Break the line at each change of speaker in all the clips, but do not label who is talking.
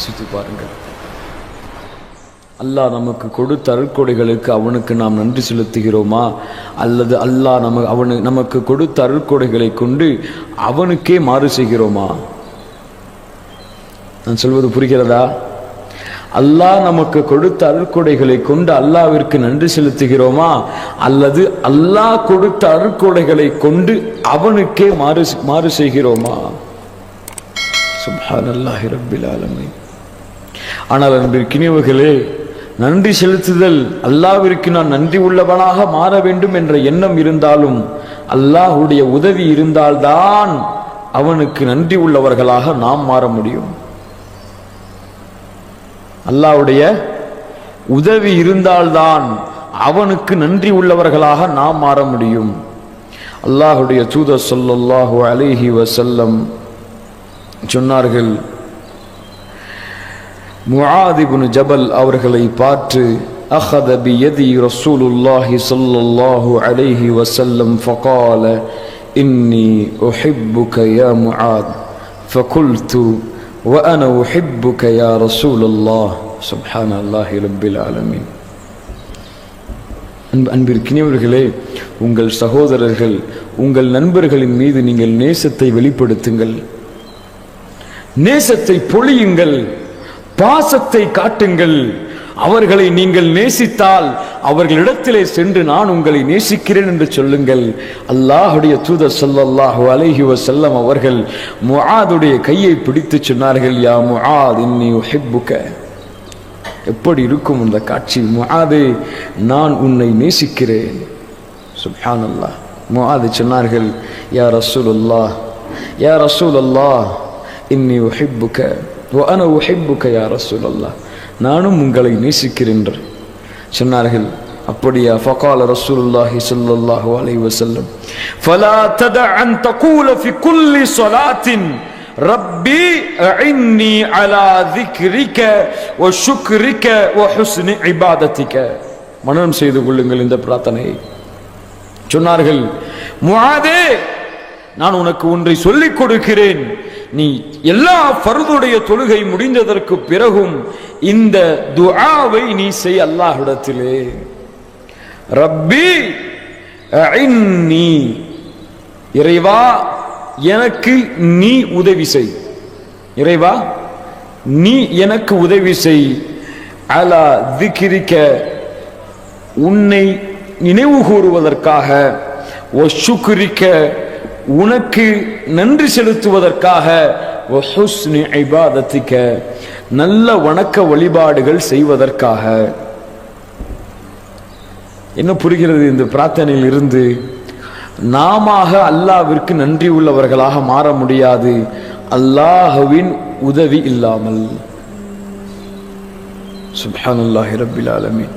சித்து பாருங்கள். அல்லாஹ் நமக்கு கொடுத்த அருட்கொடைகளுக்கு அவனுக்கு நாம் நன்றி செலுத்துகிறோமா, அல்லது அல்லாஹ் நமக்கு கொடுத்த அருட்கொடைகளை கொண்டு அவனுக்கே மாறு செய்கிறோமா? நான் சொல்வது புரிகிறதா? அல்லாஹ் நமக்கு கொடுத்த அருட்கொடைகளை கொண்டு அல்லாஹ்விற்கு நன்றி செலுத்துகிறோமா, அல்லது அல்லாஹ் கொடுத்த அருட்கொடைகளை கொண்டு அவனுக்கே மாறு செய்கிறோமா? சுப்ஹானல்லாஹி ரப்பில் ஆலமீன். ஆனால் அன்பிற்கினியவர்களே, நன்றி செலுத்துதல், அல்லாஹ்விற்கு நான் நன்றி உள்ளவனாக மாற வேண்டும் என்ற எண்ணம் இருந்தாலும் அல்லாஹ்வுடைய உதவி இருந்தால்தான் அவனுக்கு நன்றி உள்ளவர்களாக நாம் மாற முடியும். அல்லாஹ்வுடைய உதவி இருந்தால்தான் அவனுக்கு நன்றி உள்ளவர்களாக நாம் மாற முடியும். அல்லாஹ்வுடைய தூதர் ஸல்லல்லாஹு அலைஹி வஸல்லம் சொன்னார்கள், முஆத் இப்னு ஜபல் அவர்களை பார்த்து, அஹத பியதி ரசூலுல்லாஹி ஸல்லல்லாஹு அலைஹி வஸல்லம் ஃபகால இன்னி உஹிப்புக யா முஆத் ஃபகுல்து وأنا أحبك يا رسول الله سبحان الله رب العالمين. அன்பிற்கினியவர்களே, உங்கள் சகோதரர்கள், உங்கள் நண்பர்களின் மீது நீங்கள் நேசத்தை வெளிப்படுத்துங்கள், நேசத்தை பொழியுங்கள், பாசத்தை காட்டுங்கள். அவர்களை நீங்கள் நேசித்தால் அவர்களிடத்திலே சென்று நான் உங்களை நேசிக்கிறேன் என்று சொல்லுங்கள். அல்லாஹ்வுடைய தூதர் ஸல்லல்லாஹு அலைஹி வஸல்லம் அவர்கள் முஆதுடைய கையை பிடித்து சொன்னார்கள், யா முஆத் இன்னி உஹிப்புக. எப்படி இருக்கும் அந்த காட்சி? முஆதே, நான் உன்னை நேசிக்கிறேன். சுப்ஹானல்லாஹ். முஆத் சொன்னார்கள், யா ரசூலுல்லாஹ், யா ரசூலல்லாஹ் இன்னி உஹிப்புக வ அனா உஹிப்புக யா ரசூலல்லாஹ், நானும் உங்களை நேசிக்கிறேன் சொன்னார்கள். அப்படியா? ஃபகால ரசூலுல்லாஹி ஸல்லல்லாஹு அலைஹி வஸல்லம், ஃபலா தத அன் தகூல ஃபி குல்லி ஸலாத்தின் ரப்பி அஇன்னி அலா ذிக்ரிக வ ஷுக்ரிக வ ஹுஸ்னி இபாதத்திக. மனனம் செய்து கொள்ளுங்கள் இந்த பிரார்த்தனையை. சொன்னார்கள், முஆதே, நான் உனக்கு ஒன்றை சொல்லிக் கொடுக்கிறேன். நீ எல்லா ஃபர்துடைய தொழுகை முடிந்ததற்கு பிறகும் இந்த துஆவை நீ செய் அல்லாஹ்விடத்திலே. ரப்பி அஇன்னி, இறைவா எனக்கு நீ உதவி செய், இறைவா நீ எனக்கு உதவி செய். அலா ذிக்ரிக, உன்னை நினைவு கூறுவதற்காக, வ ஷுக்ரிக, உனக்கு நன்றி செலுத்துவதற்காக, வ ஹுஸ்னி இபாதத்திக, நல்ல வணக்க வழிபாடுகள் செய்வதற்காக. என்ன புரிகிறது இந்த பிரார்த்தனையில் இருந்து? நாம அல்லாஹ்விற்கு நன்றி உள்ளவர்களாக மாற முடியாது அல்லாஹ்வின் உதவி இல்லாமல். சுப்ஹானல்லாஹி ரப்பில் ஆலமீன்.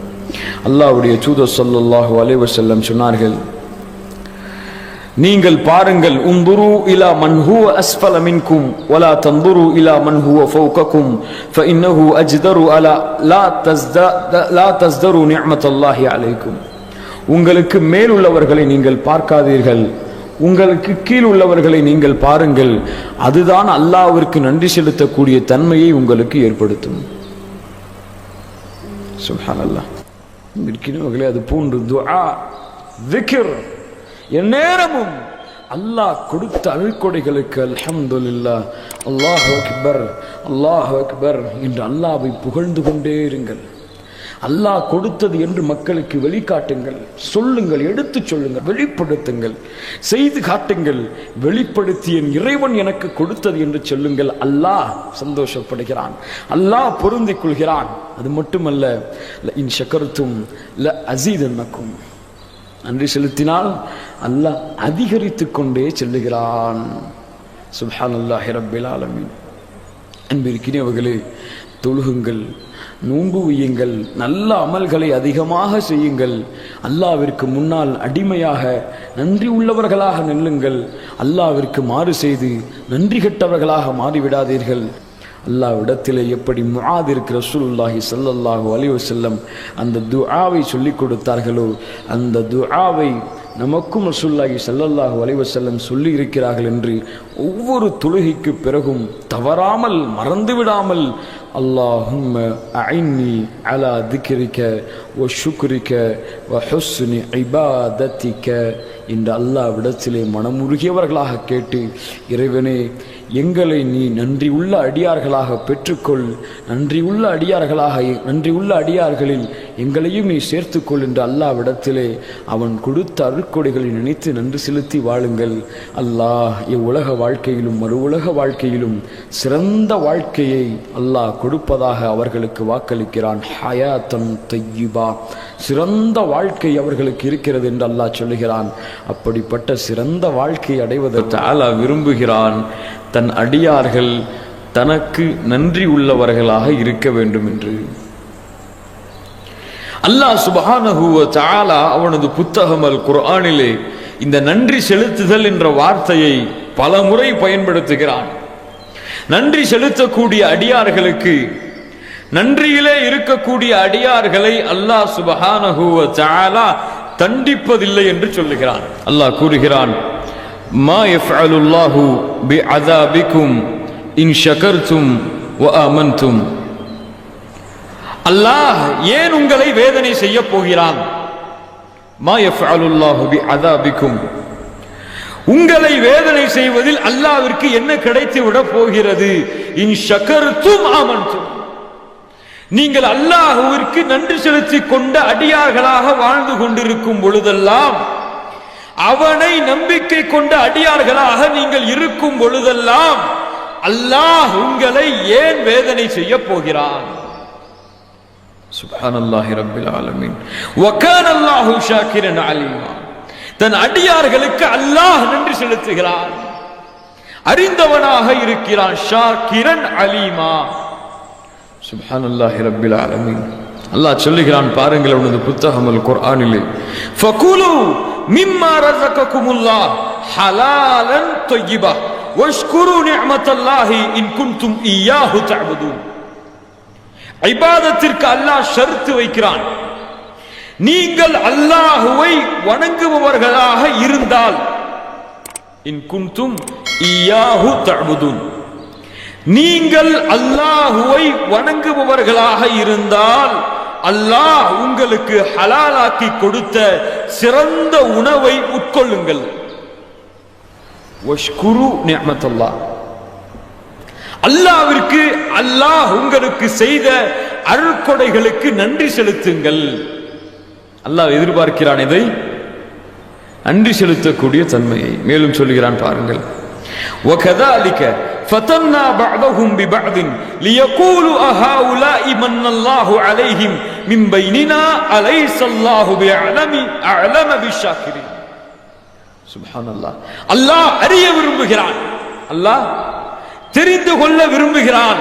அல்லாஹ்வுடைய தூதர் ஸல்லல்லாஹு அலைஹி வஸல்லம் சொன்னார்கள், நீங்கள் பாருங்கள், உந்துரு இலா மன் ஹுவ அஸ்ஃபல மின்கும் வலா தந்துரு இலா மன் ஹுவ ஃபௌகக்கும் ஃபஇன்னஹு அஜ்தரு அலா லா தஸ்தரு நிஅமத்தல்லாஹி அலைக்கும். உங்களுக்கு மேல் உள்ளவர்களை நீங்கள் பார்க்காதீர்கள், உங்களுக்கு கீழ் உள்ளவர்களை நீங்கள் பாருங்கள். அதுதான் அல்லாஹ்விற்கு நன்றி செலுத்தக்கூடிய தன்மையை உங்களுக்கு ஏற்படுத்தும். சுப்ஹானல்லாஹ். இருக்கிறவர்களே, அது போன்று துஆ, திக்ர், எந்நேரமும் அல்லாஹ் கொடுத்த அருட்கொடைகளுக்கு அல்ஹம்துலில்லாஹ், அல்லாஹு அக்பர், அல்லாஹு அக்பர் என்று அல்லாஹ்வை புகழ்ந்து கொண்டே இருங்கள். அல்லாஹ் கொடுத்தது என்று மக்களுக்கு வெளிக்காட்டுங்கள், சொல்லுங்கள், எடுத்துச் சொல்லுங்கள், வெளிப்படுத்துங்கள், செய்து காட்டுங்கள். வெளிப்படுத்தி என் இறைவன் எனக்கு கொடுத்தது என்று சொல்லுங்கள். அல்லாஹ் சந்தோஷப்படுகிறான், அல்லாஹ் பொருந்திக் கொள்கிறான். அது மட்டுமல்ல, இன் ஷக்கர்தும் ல அஸீதன்னக்கும், நன்றி செலுத்தினால் அல்லாஹ் அதிகரித்துக் கொண்டே செல்லுகிறான். சுப்ஹானல்லாஹி ரப்பில் ஆலமீன். அன்பிற்கினியவர்களே, தொழுகுங்கள், நோன்பு வையுங்கள், நல்ல அமல்களை அதிகமாக செய்யுங்கள். அல்லாஹ்விற்கு முன்னால் அடிமையாக நன்றி உள்ளவர்களாக நில்லுங்கள். அல்லாஹ்விற்கு மாறு செய்து நன்றி கெட்டவர்களாக மாறிவிடாதீர்கள். அல்லாஹ்விடத்திலே எப்படி முஆதிற்கு ரசூலுல்லாஹி ஸல்லல்லாஹு அலைஹி வஸல்லம் அந்த துஆவை சொல்லிக் கொடுத்தார்களோ, அந்த துஆவை நமக்கும் ரசூலுல்லாஹி ஸல்லல்லாஹு அலைஹி வஸல்லம் சொல்லி இருக்கிறார்கள் என்று ஒவ்வொரு தொழுகைக்கு பிறகும் தவறாமல், மறந்துவிடாமல் اللهم أعني على ذكرك وشكرك وحسن عبادتك என்று அல்லாஹ்விடத்திலே மனமுருகியவர்களாக கேட்டு, இறைவனே எங்களை நீ நன்றி உள்ள அடியார்களாக பெற்றுக்கொள், நன்றி உள்ள அடியார்களில் எங்களையும் நீ சேர்த்துக்கொள் என்று அல்லாஹ்விடத்திலே அவன் கொடுத்த அருட்கொடைகளை நினைத்து நன்றி செலுத்தி வாழுங்கள். அல்லாஹ் இவ்வுலக வாழ்க்கையிலும் மறு உலக வாழ்க்கையிலும் சிறந்த வாழ்க்கையை அல்லாஹ் கொடுப்பதாக அவர்களுக்கு வாக்களிக்கிறான். ஹயாத்தன் தய்யிபா, சிறந்த வாழ்க்கை அவர்களுக்கு இருக்கிறது என்று அல்லாஹ் சொல்லுகிறான். அப்படிப்பட்ட சிறந்த வாழ்க்கை அடைவதற்கு அல்லாஹ் விரும்புகிறான். தன் அடியார்கள் தனக்கு நன்றி உள்ளவர்களாக இருக்க வேண்டும் என்று. அல்லாஹ் சுப்ஹானஹு வ தஆலா அவனது புத்தகம் அல் குர்ஆனிலே இந்த நன்றி செலுத்துதல் என்ற வார்த்தையை பல முறை பயன்படுத்துகிறான். நன்றி செலுத்தக்கூடிய அடியார்களுக்கு, நன்றியிலே இருக்கக்கூடிய அடியார்களை அல்லாஹ் சுப்ஹானஹு வ தஆலா தண்டிப்பதில்லை என்று சொல்லுகிறான். அல்லாஹ் கூறுகிறான், மா யஃஅலுல்லாஹு பிஅஸாபிக்கும் இன் ஷகர்தும் வ ஆமன்தும். அல்லாஹ் ஏன் உங்களை வேதனை செய்ய போகிறான்? மா யஃஅலுல்லாஹு பிஅஸாபிக்கும், உங்களை வேதனை செய்வதில் அல்லாஹ்விற்கு என்ன கிடைத்து விட போகிறது? இன் ஷகர்தும் ஆமன்தும், நீங்கள் அல்லாஹ்விற்கு நன்றி செலுத்திக் கொண்ட அடியார்களாக வாழ்ந்து கொண்டிருக்கும் பொழுதெல்லாம், அவனை நம்பிக்கை கொண்ட அடியார்களாக நீங்கள் இருக்கும் பொழுதெல்லாம் அல்லாஹ் உங்களை ஏன் வேதனை செய்ய போகிறான்? சுப்ஹானல்லாஹி ரப்பில் ஆலமீன். வ கான அல்லாஹு ஷாக்கிரன் அலீமா, தன் அடியார்களுக்கு அல்லாஹ் நன்றி செலுத்துகிறான், அறிந்தவனாக இருக்கிறான். ஷாக்கிரன் அலீமா. சுப்ஹானல்லாஹி ரப்பில் ஆலமீன். அல்லாஹ் சொல்லுகிறான், பாருங்கள் அவனது புத்தகம் அல் குர்ஆனிலே, ஃபகுலு மிம்மா ரஸககுமுல்லாஹ் ஹலாலன் தய்யிபா வஷ்குரு நிஅமத்தல்லாஹி இன் குன்தும் இய்யாஹு தஅபுதூன். இபாதத்திற்கு அல்லாஹ் ஷர்த் வைக்கிறான். நீங்கள் அல்லாஹ்வை வணங்குபவர்களாக இருந்தால், இன் குன்தும் இய்யாஹு தஅபுதூன், நீங்கள் அல்லாஹ்வை வணங்குபவர்களாக இருந்தால் அல்லாஹ் உங்களுக்கு ஹலாலாக்கி கொடுத்த சிறந்த உணவை உட்கொள்ளுங்கள். வஷ்குரு நிஅமத்தல்லாஹ், அல்லாஹ்விற்கு அல்லாஹ் உங்களுக்கு செய்த அருட்கொடைகளுக்கு நன்றி செலுத்துங்கள். அல்லாஹ் எதிர்பார்க்கிறான் இதை, நன்றி செலுத்தக்கூடிய தன்மையை. மேலும் சொல்லுகிறான் பாருங்கள், وَكَذَلِكَ فَتَنَّا بَعْضَهُمْ بِبَعْضٍ لِيَقُولُوا أَهَؤُلَاءِ مَنَّ اللَّهُ عَلَيْهِمْ مِنْ بَيْنِنَا أَلَيْسَ اللَّهُ بِأَعْلَمَ بِالشَّاكِرِينَ. சுப்ஹானல்லாஹ். அல்லாஹ் அறிய விரும்புகிறான், அல்லாஹ் தெரிந்து கொள்ள விரும்புகிறான்,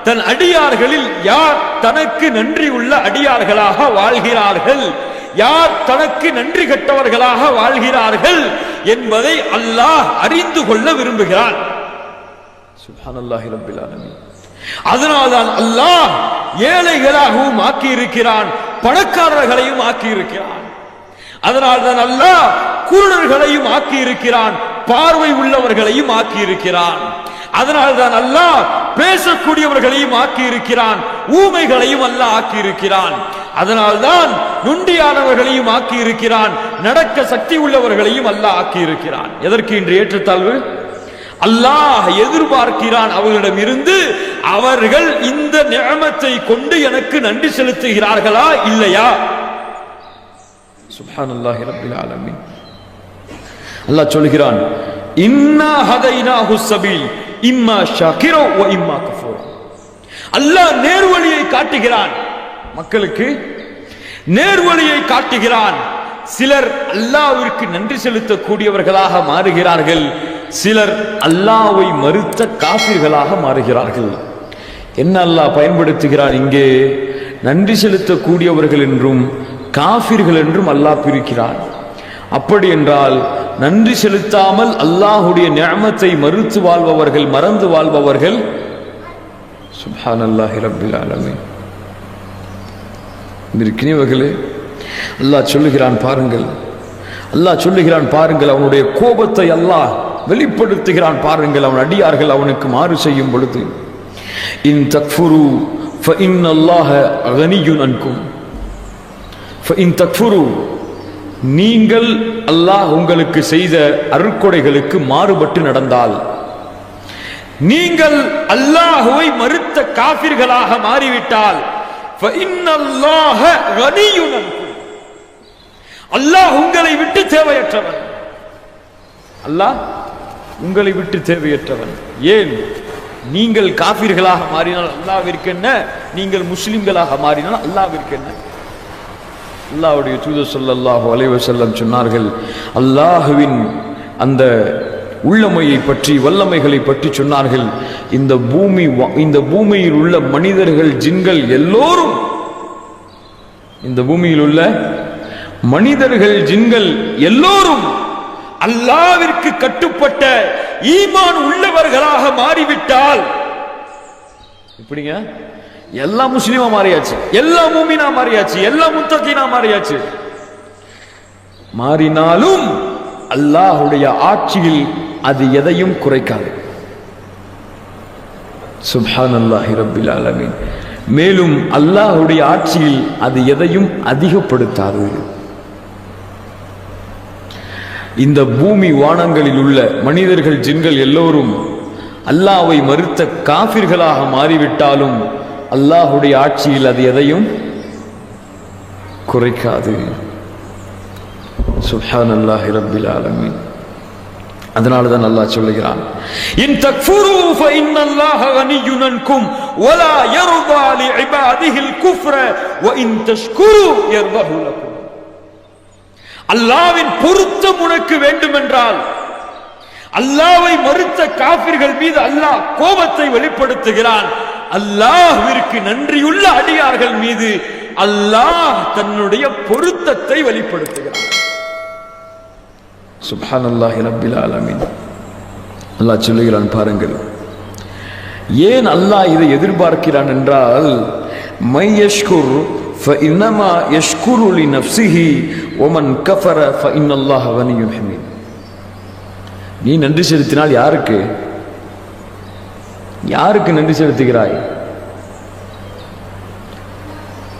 தன் அடியார்களில் யார் தனக்கு நன்றி உள்ள அடியார்களாக வாழ்கிறார்கள், யார் தனக்கு நன்றி கெட்டவர்களாக வாழ்கிறார்கள் என்பதை அல்லாஹ் அறிந்து கொள்ள விரும்புகிறான். சுப்ஹானல்லாஹி ரப்பில் ஆலமீன். அதனால்தான் அல்லாஹ் ஏழைகளாகவும் ஆக்கி இருக்கிறான், பணக்காரர்களையும் ஆக்கி இருக்கிறான். அதனால்தான் அல்லாஹ் குருடர்களையும் ஆக்கி இருக்கிறான், பார்வை உள்ளவர்களையும் ஆக்கி இருக்கிறான். அதனால்தான் அல்லாஹ் பேசக்கூடியவர்களையும் ஆக்கி இருக்கிறான், ஊமைகளையும் அல்லாஹ் ஆக்கி இருக்கிறான். அதனால்தான் நொண்டியானவர்களையும் ஆக்கி இருக்கிறான், நடக்க சக்தி உள்ளவர்களையும் அல்லாஹ் ஆக்கி இருக்கிறான். எதற்கு இன்று ஏற்றத்தாழ்வு? அல்லாஹ் எதிர்பார்க்கிறான் அவர்களிடம் இருந்து, அவர்கள் இந்த நிஅமத்தை கொண்டு எனக்கு நன்றி செலுத்துகிறார்களா இல்லையா? சுப்ஹானல்லாஹி ரப்பில் ஆலமீன். அல்லாஹ் சொல்கிறான், இன்னா ஹதைனாஹு ஸபீல் இம்மா ஷாக்கிரா வ இம்மா கஃபூரா. அல்லாஹ் நேர்வழியை காட்டுகிறான், மக்களுக்கு நேர்வழியை காட்டுகிறான். சிலர் அல்லாஹ்விற்கு நன்றி செலுத்தக்கூடியவர்களாக மாறுகிறார்கள், சிலர் அல்லாஹ்வை மறுத்த காஃபிர்களாக மாறுகிறார்கள். என்ன அல்லாஹ் பயன்படுத்துகிறான் இங்கே? நன்றி செலுத்தக்கூடியவர்கள் என்றும் காஃபிர்கள் என்றும் அல்லாஹ் பிரிக்கிறான். அப்படி என்றால் நன்றி செலுத்தாமல் அல்லாஹ்வுடைய நிஅமத்தை மறுத்து வாழ்பவர்கள், மறந்து வாழ்பவர்கள், சுப்ஹானல்லாஹி ரப்பில் ஆலமீன். இருக்கிறவர்களே, அல்லாஹ் சொல்லுகிறான் பாருங்கள், அல்லாஹ் சொல்லுகிறான் பாருங்கள், அவனுடைய கோபத்தை அல்லாஹ் வெளிப்படுத்துகிறான் பாருங்கள். அவன் அடியார்கள் அவனுக்கு மாறு செய்யும் பொழுது, இன் தக்ஃபுரு فإن الله غني عنكم فإن تكفروا நீங்கள் அல்லாஹ் உங்களுக்கு செய்த அருட்கொடைகளுக்கு மாறுபட்டு நடந்தால், நீங்கள் அல்லாஹ்வை மறுத்த காஃபிர்களாக மாறிவிட்டால், فإن الله غني عنكم அல்லாஹ் உங்களை விட்டு தேவையற்றவன். அல்லாஹ் உங்களை விட்டு தேவையற்றவன். ஏன்? நீங்கள் காஃபிர்களாக மாறினால் அல்லாஹ்விற்கு என்ன, நீங்கள் முஸ்லிம்களாக மாறினால் அல்லாஹ்விற்கு என்ன? அல்லாஹ்வுடைய தூதர் ஸல்லல்லாஹு அலைஹி வஸல்லம் சொன்னார்கள், அல்லாஹ்வின் அந்த உள்ளமையை பற்றி, வல்லமைகளை பற்றி சொன்னார்கள். இந்த பூமியில் உள்ள மனிதர்கள், ஜின்கள் எல்லோரும், இந்த பூமியில் உள்ள மனிதர்கள், ஜின்கள் எல்லோரும் அல்லாஹ்விற்கு கட்டுப்பட்ட ஈமான் உள்ளவர்களாக மாறிவிட்டால், இப்படிங்க எல்லா முஸ்லிமா மாறியாச்சு, எல்லா மூமினா மாறியாச்சு, எல்லா முத்தகீனா மாறியாச்சு. மாறினாலும் அல்லாஹ்வுடைய ஆட்சியில் அது எதையும் குறைக்காது. சுப்ஹானல்லாஹி ரப்பில் ஆலமீன். மேலும் அல்லாஹ்வுடைய ஆட்சியில் அது எதையும் அதிகப்படுத்தாது. இந்த பூமி வானங்களில் உள்ள மனிதர்கள், ஜின்கள் எல்லோரும் அல்லாஹ்வை மறுத்த காஃபிர்களாக மாறிவிட்டாலும் அல்லாஹ்வுடைய ஆட்சியில் அது எதையும் குறைக்காது. சுப்ஹானல்லாஹி ரப்பில் ஆலமீன். அதனால தான் அல்லாஹ் சொல்லுகிறான், இன் தக்ஃபுரு ஃபஇன்னல்லாஹ கனிய்யுன் அன்கும் வலா யர்தா லிஇபாதிஹில் குஃப்ர வ இன் தஷ்குரு யர்தஹு லக்கும். அல்லாஹ்வின் பொருத்தம் உனக்கு வேண்டுமென்றால், அல்லாஹ்வை மறுத்த காஃபிர்கள் மீது அல்லாஹ் கோபத்தை வெளிப்படுத்துகிறான். அல்லாஹ்விற்கு நன்றியுள்ள அடியார்கள் மீது அல்லாஹ் தன்னுடைய பொருத்தத்தை வெளிப்படுத்துகிறான். சுப்ஹானல்லாஹி ரப்பில் ஆலமீன். அல்லாஹ் சொல்லுகிறான் பாருங்கள், ஏன் அல்லாஹ் இதை எதிர்பார்க்கிறான் என்றால், மை யஷ்குர் ஃபஇன்னமா யஷ்குரு லிநஃப்ஸிஹி வமன் கஃபர ஃபஇன்னல்லாஹ கனிய்யுன் ஹமீத். நீ நன்றி செலுத்தினால் யாருக்கு நன்றி செலுத்துகிறாய்?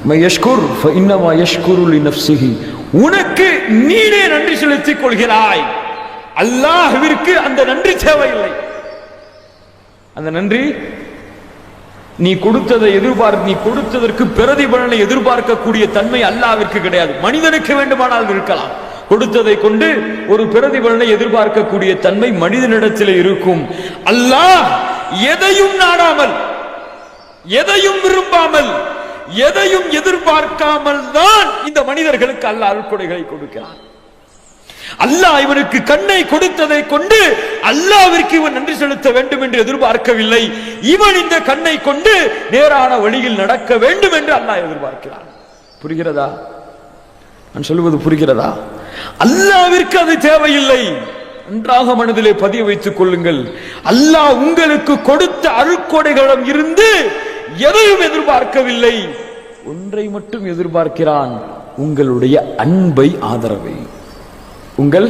மை யஷ்குர் ஃபஇன்னமா யஷ்குரு லிநஃப்ஸிஹி, உனக்கு நீனே நன்றி செலுத்திக் கொள்கிறாய். அல்லாஹ்விற்கு அந்த நன்றி தேவையில்லை. அந்த நன்றி நீ கொடுத்ததை நீ கொடுத்ததற்கு பிரதிபலனை எதிர்பார்க்கக்கூடிய தன்மை அல்லாஹ்விற்கு கிடையாது. மனிதனுக்கு வேண்டுமானால் இருக்கலாம். கொடுத்ததை கொண்டு ஒரு பிரதிபலனை எதிர்பார்க்கக்கூடிய தன்மை மனிதனிடத்தில் இருக்கும். அல்லாஹ் எதையும் நாடாமல், எதையும் விரும்பாமல், எதையும் எதிர்பார்க்காமல் தான் இந்த மனிதர்களுக்கு அல்லாஹ் அருட்கொடைகளை கொடுக்கிறான். அல்லாஹ் இவனுக்கு கண்ணை கொடுத்ததை கொண்டு அல்லாஹ்விற்கு இவன் நன்றி செலுத்த வேண்டும் என்று எதிர்பார்க்கவில்லை. இவன் இந்த கண்ணை கொண்டு நேரான வழியில் நடக்க வேண்டும் என்று அல்லாஹ் எதிர்பார்க்கிறான். புரிகிறதா? நான் சொல்வது புரிகிறதா? அல்லாஹ்விற்கு அது தேவையில்லை. நன்றாக மனதிலே பதிய வைத்துக் கொள்ளுங்கள். அல்லாஹ் உங்களுக்கு கொடுத்த அருட்கொடைகளிடம் இருந்து எதையும் எதிர்பார்க்கவில்லை. ஒன்றை மட்டும் எதிர்பார்க்கிறான், உங்களுடைய அன்பை, ஆதரவை. உங்கள்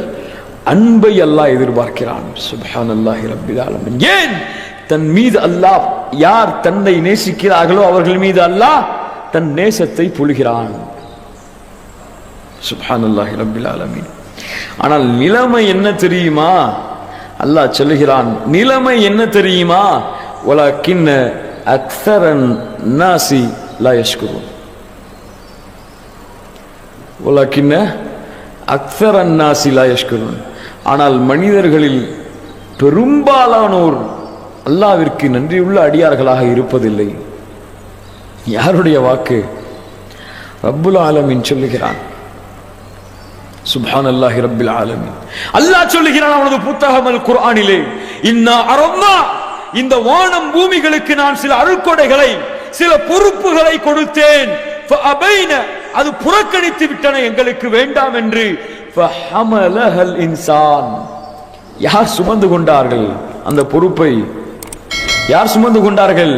அன்பை அல்லாஹ் எதிர்பார்க்கிறான். சுப்ஹானல்லாஹி ரப்பில் ஆலமீன். ஏன்? தன் மீது அல்லாஹ், யார் தன்னை நேசிக்கிறார்களோ அவர்கள் மீது அல்லாஹ் தன் நேசத்தை பொழிகிறான். சுப்ஹானல்லாஹி ரப்பில் ஆலமீன். ஆனால் நிலைமை என்ன தெரியுமா? அல்லாஹ் சொல்லுகிறான், நிலைமை என்ன தெரியுமா? வலக்கின்ன அக்ஸரன் நாசி லா யஷ்குரூன். வலக்கின்ன அக்ஸரன் நாசி லா யஷ்குரூன். ஆனால் மனிதர்களில் பெரும்பாலானோர் அல்லாஹ்விற்கு நன்றியுள்ள அடியார்களாக இருப்பதில்லை. யாருடைய வாக்கு? ரப்புல் ஆலமீன் சொல்லுகிறான். சுப்ஹானல்லாஹி ரப்பில் ஆலமீன். அல்லாஹ் சொல்லுகிறான் அவனது புத்தகம் அல் குர்ஆனிலே, இன்னா அரன்னா, இந்த வானம் பூமிகளுக்கு நான் சில அருட்கொடைகளை, சில பொறுப்புகளை கொடுத்தேன். ஃபஅபைன, அது புறக்கணித்து விட்டன, எங்களுக்கு வேண்டாம் என்று. ஃபஹமலஹல் இன்சான், யார் சுமந்து கொண்டார்கள் அந்த பொறுப்பை? யார் சுமந்து கொண்டார்கள்?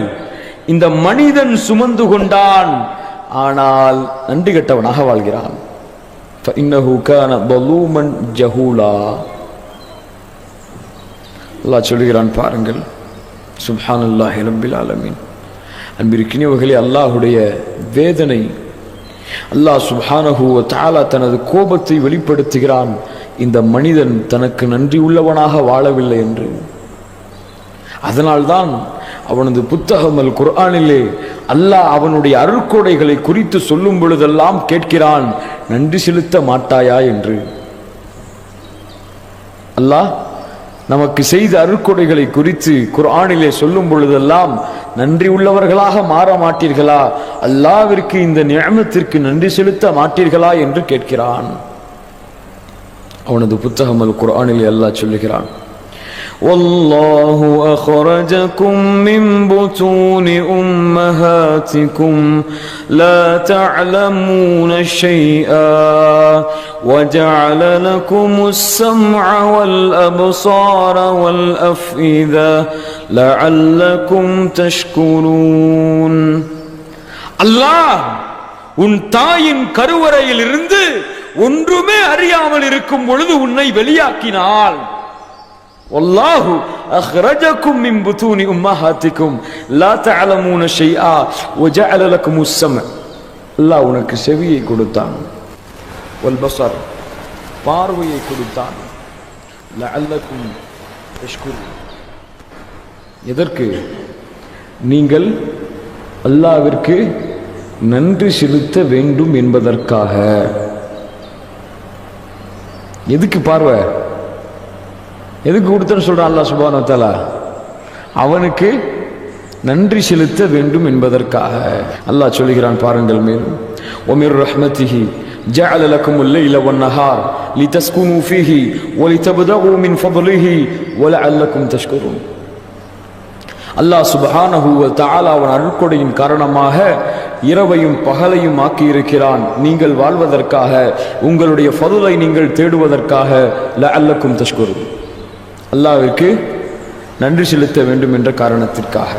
இந்த மனிதன் சுமந்து கொண்டான். ஆனால் நன்றி கெட்டவனாக வாழ்கிறான். فإنه كان ظلوما جهولا. அல்லாஹ் சொல்கிறான் பாருங்கள். சுப்ஹானல்லாஹி ரப்பில் ஆலமீன். அன்பிற்கினியவர்களே, அல்லாஹுடைய வேதனை. அல்லாஹ் சுப்ஹானஹு வ தஆலா தனது கோபத்தை வெளிப்படுத்துகிறான், இந்த மனிதன் தனக்கு நன்றி உள்ளவனாக வாழவில்லை என்று. அதனால்தான் அவனது புத்தகம் அல் குர்ஆனிலே அல்லாஹ் அவனுடைய அருட்கொடைகளை குறித்து சொல்லும் பொழுதெல்லாம் கேட்கிறான், நன்றி செலுத்த மாட்டாயா என்று. அல்லாஹ் நமக்கு செய்த அருட்கொடைகளை குறித்து குர்ஆனிலே சொல்லும் பொழுதெல்லாம் நன்றி உள்ளவர்களாக மாற மாட்டீர்களா, அல்லாஹ்விற்கு இந்த நிஅமத்திற்கு நன்றி செலுத்த மாட்டீர்களா என்று கேட்கிறான். அவனது புத்தகம் அல் குர்ஆனிலே அல்லாஹ் சொல்லுகிறான், والله أخرجكم من بطون أمهاتكم لا تعلمون شيئا وجعل لكم السمع والأبصار والأفئدة لعلكم تشكرون. அல்லாஹ் உன் தாயின் கருவறையில் இருந்து ஒன்றுமே அறியாமல் இருக்கும் பொழுது உன்னை வெளியாக்கினாள். வல்லாஹு அக்ரஜக்கும் மின் புதூனி உம்மஹாத்திக்கும் லா தஅலமூன ஷைஆ வஜஅல லக்குமுஸ் ஸம்அ. அல்லாஹ் உனக்கு செவியை கொடுத்தான், வல் பஸர் பார்வையை கொடுத்தான், லஅல்லக்கும் தஷ்குரூன். எதற்கு? நீங்கள் அல்லாஹ்விற்கு நன்றி செலுத்த வேண்டும் என்பதற்காக. எதுக்கு பார்வை? எதுக்கு கொடுத்தன்னு சொல்றான் அல்லாஹ் சுப்ஹானஹு வ தஆலா? அவனுக்கு நன்றி செலுத்த வேண்டும் என்பதற்காக. அல்லாஹ் சொல்கிறான் பாருங்கள் மேலும், وَمِن رَحْمَتِهِ جَعَلَ لَكُمُ اللَّيْلَ وَالنَّهَارَ لِتَسْكُنُوا فِيهِ وَلِتَبْتَغُوا مِنْ فَضْلِهِ وَلَعَلَّكُمْ تَشْكُرُونَ. அல்லாஹ் சுப்ஹானஹு வ தஆலா அவன் அருட்கொடையின் காரணமாக இரவையும் பகலையும் ஆக்கி இருக்கிறான், நீங்கள் வாழ்வதற்காக, உங்களுடைய ஃபதுலை நீங்கள் தேடுவதற்காக. லஅல்லக்கும் தஷ்குரூன், அல்லாஹ்விற்கு நன்றி செலுத்த வேண்டும் என்ற காரணத்திற்காக.